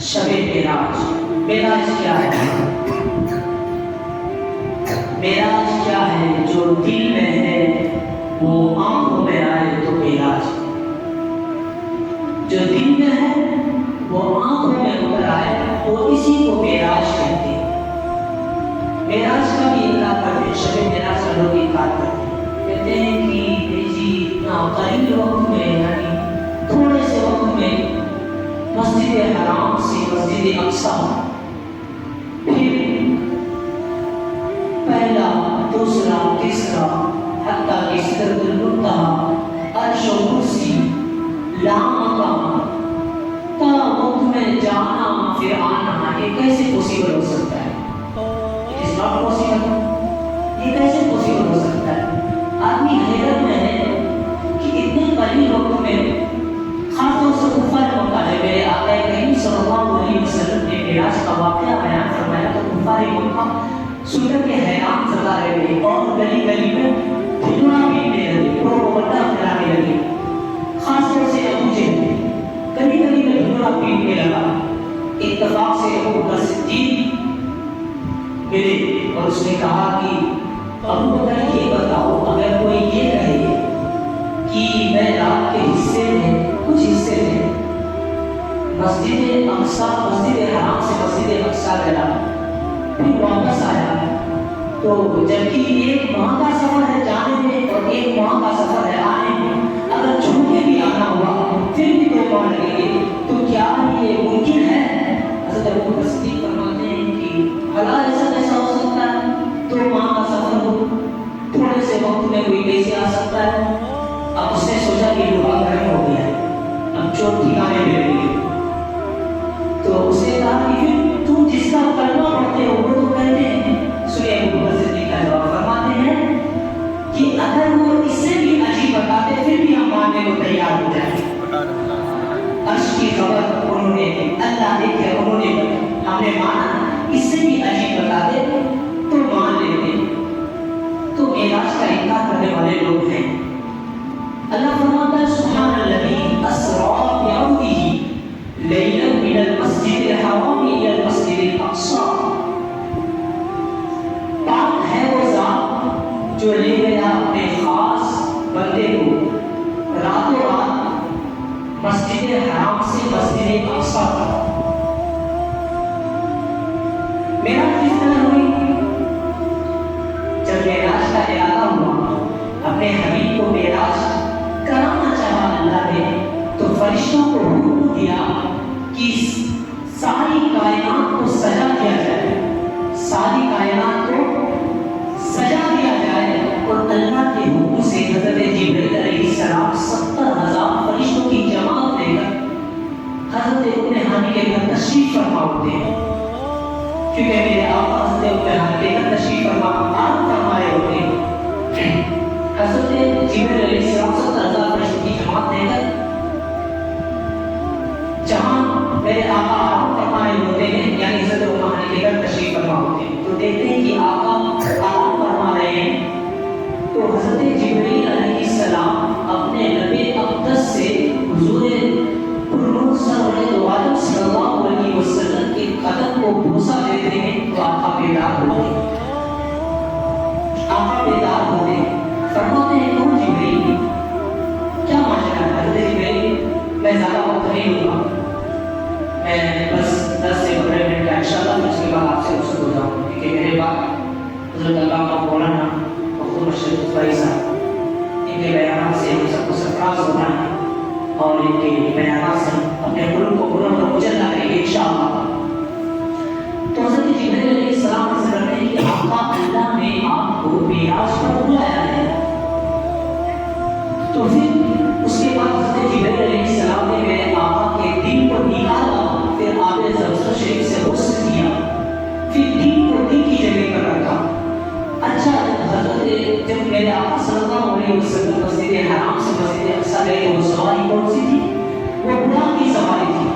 شب معراج. معراج کیا ہے؟ معراج کیا ہے؟ جو دل میں ہے وہ آنکھوں میں آئے تو معراج. جو دل میں ہے وہ آنکھوں میں اتر آئے تو اسی کو معراج کہتے ہیں. معراج کا بھی انکار کرتے ہیں، شب معراج کا لوگ انکار کرتے ہیں، کہتے ہیں کہ جی قلیل وقت میں یعنی تھوڑے سے وقت میں مسجد حرام سے مسجد اقصی، پھر پہلا دوسرا تیسرا حتیٰ کہ سدرۃ المنتہی، عرش و کرسی، لامکان تا وقت میں جانا پھر آنا، یہ کیسے پوسیبل ہو سکتا ہے؟ It is not possible. یہ کیسے پوسیبل ہو سکتا ہے؟ آدمی حیرت میں ہے کہ اتنے قلیل وقت میں، خاص طور سے کفار مکہ ہے، میرے آقا کریم صلی اللہ علیہ وسلم نے معراج کا واقعہ بیان فرمایا تو کفار مکہ سن کر کے حیران زدہ رہ گئے اور گلی گلی میں دھنوا پیٹنے لگے، پروپگنڈا پھیلانے لگے. خاص طور سے ابو جہل گلی گلی میں دھنوا پیٹنے لگا. اتفاق سے ابو بکر صدیق ملے اور اس نے کہا کہ ابو بکر یہ بتاؤ، اگر کوئی یہ کہے کہ میں رات کے حصے میں کچھ حصے میں مسجد اقصی، مسجد حرام سے مسجد اقصی گیا پھر واپس آیا، تو جبکہ ایک ماہ کا سفر ہے جانے میں اور ایک ماہ کا سفر ہے آنے میں، اگر چھوڑ کے بھی آنا ہوا پھر بھی 2 ماہ لگیں گے، تو کیا یہ ممکن ہے؟ حضرت ابو بکر صدیق فرماتے ہیں کہ بھلا ایسا کیسا ہو سکتا ہے؟ 2 ماہ کا سفر ہو، تھوڑے سے وقت میں کوئی کیسے آ سکتا ہے؟ اب اس نے سوچا کہ لوہا گرم ہو گیا ہے، اب چوٹ ٹھکانے میں لگی ہے، تو اس نے کہا کہ پھر تم جس کا کلمہ پڑھتے ہو وہ تو کہتے ہیں. سنیے ابو بکر صدیق کا جواب فرماتے ہیں کہ اگر وہ اس سے بھی عجیب بتاتے پھر بھی ہم ماننے کو تیار ہو جائیں. عرش کی خبر انہوں نے اللہ دیکھے، انہوں نے ہم نے مانا، اس سے بھی عجیب بتاتے تو مان لیتے. تو معراج کا انکار کرنے والے لوگ ہیں. اللہ فرماتا ہے سبحان الذی اسری بعبدہ لیلا من المسجد الحرام الی المسجد الاقصی. پاک ہے وہ ذات جو لے گیا اپنے خاص بندے کو راتوں رات مسجد حرام سے مسجد اقصی تک. معراج کس طرح ہوئی؟ جب معراج کا ارادہ ہوا، اپنے حبیب کو معراج کرانا چاہا اللہ نے، تو فرشتوں کو حکم دیا کہ ساری کائنات کو سجا دیا جائے، ساری کائنات کو سجا دیا جائے. اور اللہ کے حکم سے حضرت جبرائیل علیہ السلام 70,000 فرشتوں کی جماعت لے کر حضرت ابن ہانی کے گھر تشریف فرما ہوتے ہیں، کیونکہ میرے آقا حضرت ابن ہانی کے گھر تشریف فرمائے ہوتے ہیں. حضرت جبرائیل علیہ السلام 70,000 فرشتوں کی جماعت لے کر جہاں میرے آقا آرام فرمائے ہوتے ہیں یعنی حضرت ابن ہانی کے گھر تشریف فرما ہوتے ہیں، تو دیکھتے ہیں کہ آقا آرام فرما رہے ہیں. تو حضرت جبرائیل علیہ السلام اپنے لب اقدس سے حضور پرنور سرور دو عالم صلی اللہ علیہ وسلم کے قدم کو بوسہ دیتے ہیں تو آقا بیدار ہوتے ہیں. آقا بیدار ہوتے ہیں، فرماتے ہیں کون جبرائیل؟ کیا ماجرا ہے؟ حضرت جبرائیل میں زیادہ وقت نہیں لوں گا، میں بس 10 سے 15 منٹ کا انشاءاللہ اس کے بعد آپ سے رخصت ہو جاؤں گا، کیونکہ میرے بعد حضرت علامہ مولانا مختوم ارشد الطفیلی صاحب، ان کے بیانات سے ہم سب کو سرفراز ہونا ہے اور ان کے بیانات سے اپنے قلوب کو بلند اور مجلہ کریں گے انشاءاللہ. تو حضرت جبرائیل علیہ السلام سے کرتے ہیں کہ آقا اللہ نے آپ کو معراج پر بلایا ہے. تو پھر اس کے بعد حضرت جبرائیل علیہ السلام نے میرے آقا کے دل کو نکالا، پھر آب زمزم شریف سے غسل کیا، پھر دل کو دل کی جگہ پر رکھا. اچھا حضرت جب میرے آقا صلی اللہ علیہ وسلم مسجد حرام سے مسجد اقصی گئے تو وہ سواری کون سی تھی؟ وہ غلام کی سواری تھی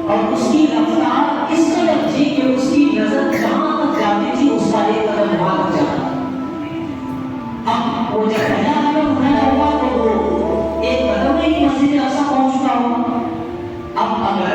اور اس کی رفتار اس قدر تھی کہ اس کی نظر جہاں تک جاتی تھی اس کا ایک قدم وہاں تک جاتا. اب وہ جب پہلا قدم اٹھایا ہوا تو وہ ایک قدم میں ہی مسجد اقصی پہنچ چکا ہوا. اب اگر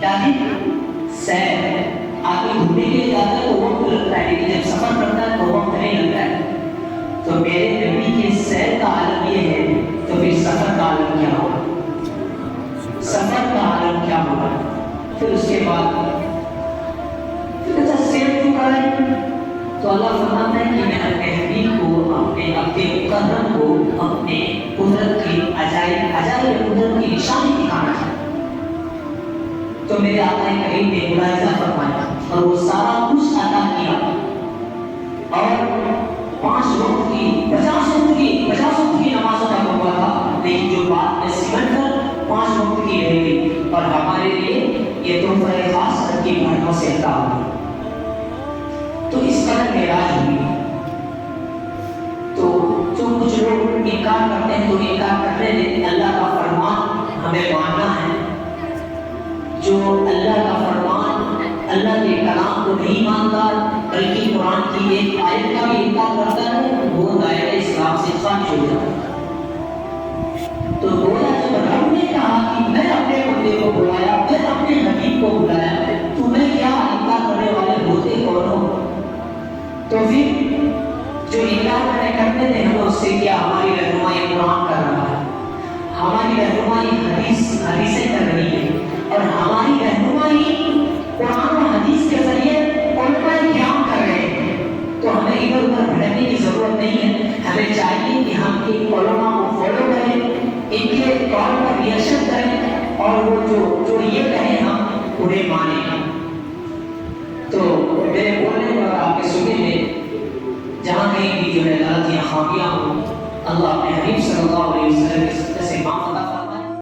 کیا جی؟ سیر. آدمی گھومنے کے لیے جاتا ہے تو وقت لگتا ہے، لیکن جب سفر کرتا ہے تو وقت نہیں لگتا ہے. تو میرے نبی کے سیر کا عالم یہ ہے، تو پھر سفر کا عالم کیا ہوگا؟ سفر کا عالم کیا ہوگا؟ پھر اس کے بعد سیر کیوں کریں؟ تو اللہ فرماتا ہے کہ میں اپنے حبیب کو، اپنے مکرم کو اپنے قدرت کی عجائب قدرت کی نشانی دکھانا ہے. تو میرے آقا کریم نے ملاحظہ فرمایا اور وہ سارا کچھ عطا کیا، اور 5 وقت کی 50 وقت کی نمازوں کا ہوا تھا، لیکن جو بات میں سمٹ کر 5 وقت کی رہ گئی، اور ہمارے لیے یہ تحفہ خاص کر کے گھروں سے عطا ہوئی. تو اس طرح معراج ہوئی. تو جو کچھ لوگ انکار کرتے ہیں تو انکار کرنے دیں، اللہ کا فرمان ہمیں ماننا ہے. جو اللہ کا فرمان، اللہ کے کلام کو نہیں مانتا بلکہ قرآن کی ایک آیت کا بھی انکار کرتا ہے، وہ دائرہ اسلام سے خارج ہو جاتا ہے. تو گویا جب رب نے کہا کہ میں اپنے بندے کو بلایا، میں اپنے حبیب کو بلایا، تمہیں کیا انکار کرنے والے ہوتے کون ہو؟ تو پھر جو انکار کرتے تھے ہم اس سے کیا؟ ہماری رہنمائی قرآن کر رہا ہے، ہماری رہنمائی حدیثیں کر رہی ہے، اور ہماری رہنمائی قرآن و حدیث کے ذریعے علماء کرام کر رہے ہیں. تو ہمیں ادھر ادھر بھٹکنے کی ضرورت نہیں ہے. ہمیں چاہیے کہ ہم ان علماء کو فالو کریں، ان کے طور پر ریئیکشن کریں، اور وہ جو یہ کہیں ہم انہیں مانیں. تو میرے بولنے اور آپ کے سننے میں جہاں کہیں بھی جو ہے غلطیاں خامیاں ہوں، اللہ اپنے حبیب صلی اللہ علیہ وسلم کے صدقے سے معاف